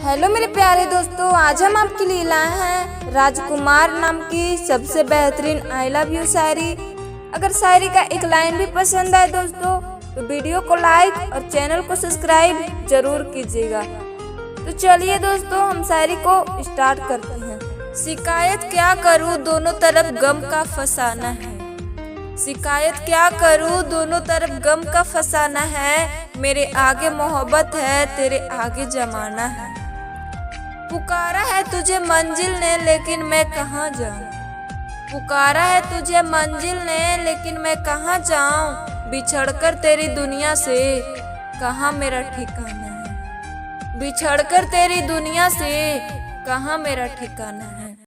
Hello मेरे प्यारे दोस्तों, आज हम आपके लिए लाए हैं राजकुमार नाम की सबसे बेहतरीन आई लव यू शायरी। अगर शायरी का एक लाइन भी पसंद आए दोस्तों तो वीडियो को लाइक और चैनल को सब्सक्राइब जरूर कीजिएगा। तो चलिए दोस्तों, हम शायरी को स्टार्ट करते हैं। शिकायत क्या करूँ, दोनों तरफ गम का फसाना है। शिकायत क्या करूँ, दोनों तरफ गम का फसाना है। मेरे आगे मोहब्बत है, तेरे आगे जमाना है। पुकारा है तुझे मंजिल ने, लेकिन मैं कहाँ जाऊँ। पुकारा है तुझे मंजिल ने, लेकिन मैं कहाँ जाऊँ। बिछड़कर तेरी दुनिया से कहाँ मेरा ठिकाना है। बिछड़कर तेरी दुनिया से कहाँ मेरा ठिकाना है।